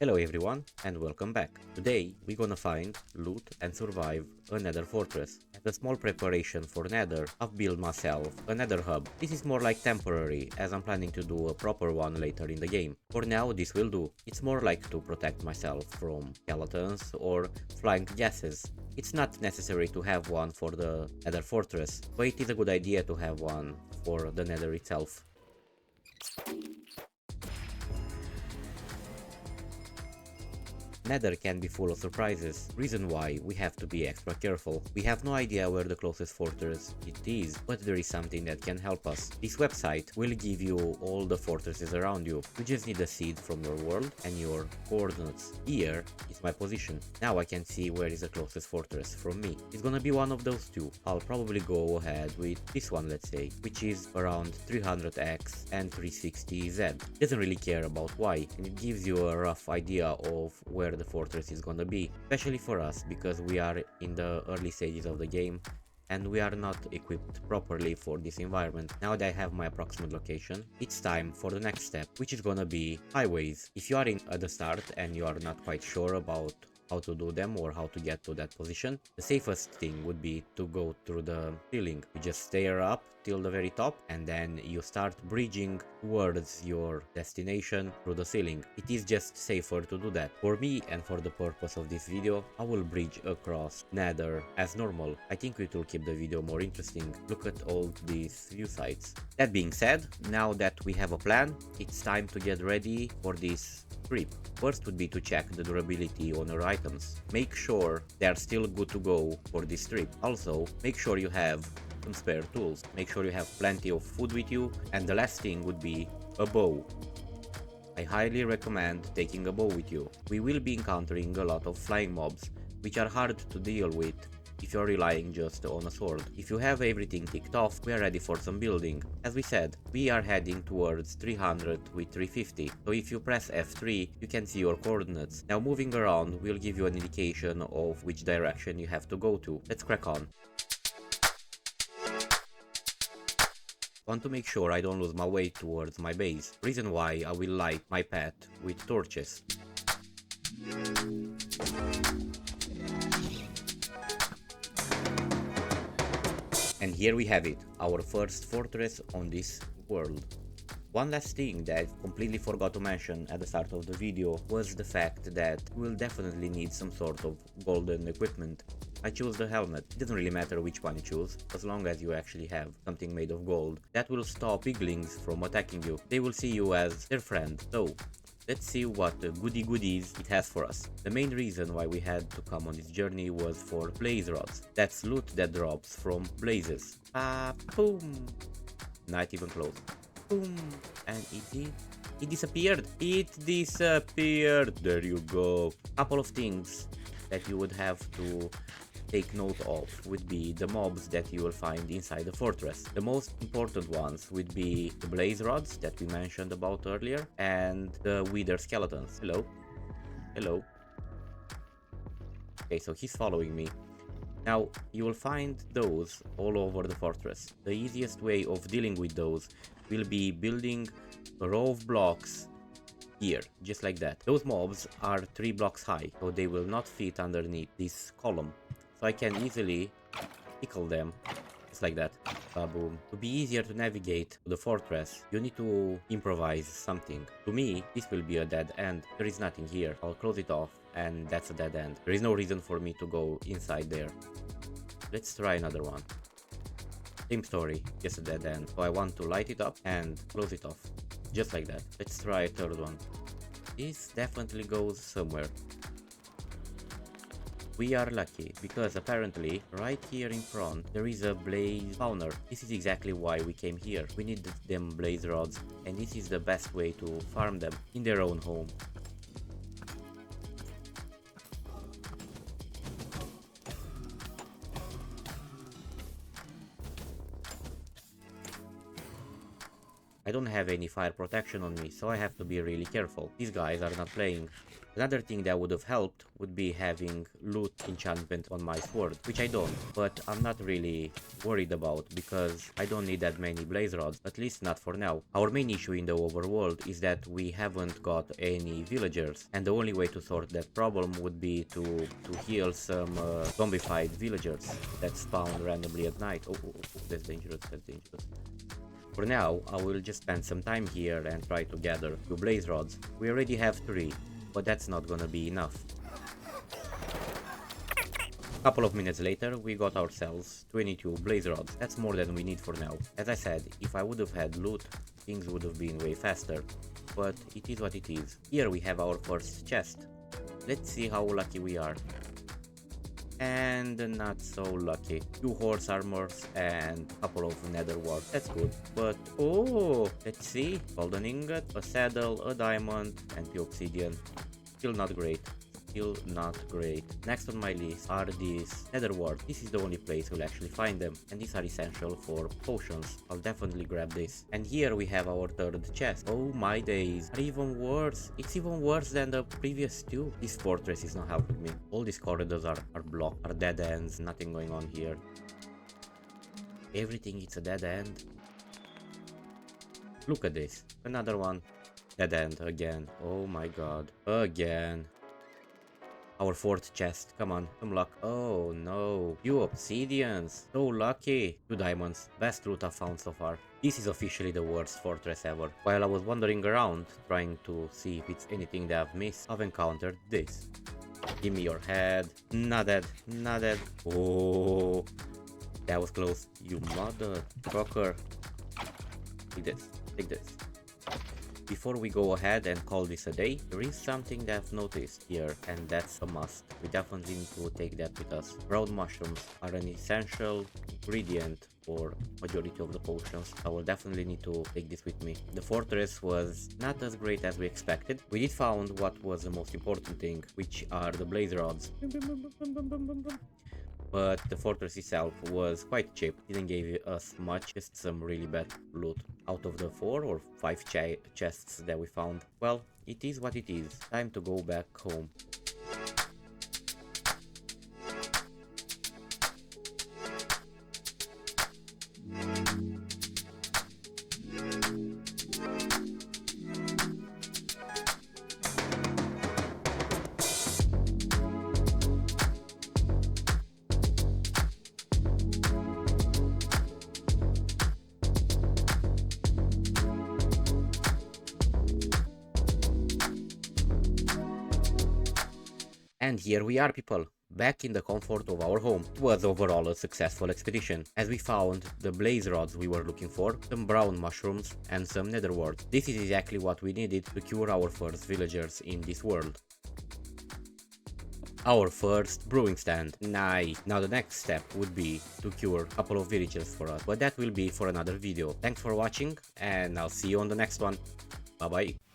Hello everyone and welcome back. Today we're gonna find, loot and survive a Nether Fortress. As a small preparation for Nether, I've built myself a Nether hub. This is more like temporary as I'm planning to do a proper one later in the game. For now this will do. It's more like to protect myself from skeletons or flying gases. It's not necessary to have one for the Nether Fortress, but it is a good idea to have one for the Nether itself. Nether can be full of surprises, reason why we have to be extra careful. We have no idea where the closest fortress it is, but there is something that can help us. This website will give you all the fortresses around you. You just need a seed from your world and your coordinates. Here is my position. Now I can see where is the closest fortress from me. It's gonna be one of those two. I'll probably go ahead with this one, let's say, which is around 300x and 360z. Doesn't really care about why, and it gives you a rough idea of where the fortress is gonna be, especially for us because we are in the early stages of the game and we are not equipped properly for this environment. Now that I have my approximate location, it's time for the next step, which is gonna be highways. If you are at the start and you are not quite sure about how to do them or how to get to that position, the safest thing would be to go through the ceiling. You just stare up till the very top and then you start bridging towards your destination through the ceiling. It is just safer to do that. For me and for the purpose of this video, I will bridge across Nether as normal. I think it will keep the video more interesting. Look at all these view sites. That being said, now that we have a plan, it's time to get ready for this trip. First would be to check the durability on our items. Make sure they are still good to go for this trip. Also, make sure you have some spare tools. Make sure you have plenty of food with you, and the last thing would be a bow. I highly recommend taking a bow with you. We will be encountering a lot of flying mobs, which are hard to deal with if you're relying just on a sword. If you have everything ticked off, we are ready for some building. As we said, we are heading towards 300 with 350, so if you press F3, you can see your coordinates. Now moving around will give you an indication of which direction you have to go to. Let's crack on. Want to make sure I don't lose my way towards my base, reason why I will light my path with torches. And here we have it, our first fortress on this world. One last thing that I completely forgot to mention at the start of the video was the fact that we'll definitely need some sort of golden equipment. I chose the helmet. It doesn't really matter which one you choose, as long as you actually have something made of gold. That will stop piglings from attacking you. They will see you as their friend. So, let's see what goodies it has for us. The main reason why we had to come on this journey was for blaze rods. That's loot that drops from blazes. Boom! Not even close. Boom! And it disappeared. It disappeared. There you go. Couple of things that you would have to take note of would be the mobs that you will find inside the fortress. The most important ones would be the blaze rods that we mentioned about earlier and the wither skeletons. Hello. Hello. Okay, so he's following me. Now, you will find those all over the fortress. The easiest way of dealing with those will be building a row of blocks here, just like that. Those mobs are 3 blocks high, so they will not fit underneath this column. So I can easily tickle them, just like that. Boom. To be easier to navigate to the fortress, you need to improvise something. To me, this will be a dead end. There is nothing here. I'll close it off, and that's a dead end. There is no reason for me to go inside there. Let's try another one. Same story, just a dead end. So I want to light it up and close it off. Just like that. Let's try a third one. This definitely goes somewhere. We are lucky, because apparently, right here in front, there is a blaze spawner. This is exactly why we came here. We need them blaze rods, and this is the best way to farm them in their own home. I don't have any fire protection on me, so I have to be really careful. These guys are not playing. Another thing that would have helped would be having loot enchantment on my sword, which I don't, but I'm not really worried about because I don't need that many blaze rods, at least not for now. Our main issue in the overworld is that we haven't got any villagers, and the only way to sort that problem would be to heal some zombified villagers that spawn randomly at night. Oh, that's dangerous, that's dangerous. For now, I will just spend some time here and try to gather 2 blaze rods. We already have 3, but that's not gonna be enough. Couple of minutes later, we got ourselves 22 blaze rods. That's more than we need for now. As I said, if I would have had loot, things would have been way faster. But it is what it is. Here we have our first chest. Let's see how lucky we are. And not so lucky. 2 horse armors and a couple of nether warts. That's good. But oh, let's see. Golden ingot, a saddle, a diamond, and 2 obsidian. Still not great. Still not great. Next on my list are these nether warts. This is the only place we'll actually find them, and these are essential for potions. I'll definitely grab this. And here we have our 3rd chest. Oh my days, are even worse. It's even worse than the previous 2. This fortress is not helping me. All these corridors are blocked, are dead ends, nothing going on here. Everything is a dead end. Look at this, another one. Dead end again. Oh my god, again. Our 4th chest, come on, some luck. Oh no, 2 obsidians, so lucky. 2 diamonds, best loot I've found so far. This is officially the worst fortress ever. While I was wandering around, trying to see if it's anything that I've missed, I've encountered this. Give me your head. Not dead, not dead. Oh, that was close. You motherfucker. Take this, take this. Before we go ahead and call this a day, there is something that I've noticed here, and that's a must. We definitely need to take that with us. Brown mushrooms are an essential ingredient for majority of the potions. I will definitely need to take this with me. The fortress was not as great as we expected. We did found what was the most important thing, which are the blaze rods. But the fortress itself was quite cheap, didn't give us much, just some really bad loot. Out of the 4 or 5 chests that we found, well, it is what it is. Time to go back home. And here we are, people, back in the comfort of our home. It was overall a successful expedition, as we found the blaze rods we were looking for, some brown mushrooms, and some nether warts. This is exactly what we needed to cure our first villagers in this world. Our first brewing stand. Nice. Now the next step would be to cure a couple of villagers for us, but that will be for another video. Thanks for watching, and I'll see you on the next one. Bye bye.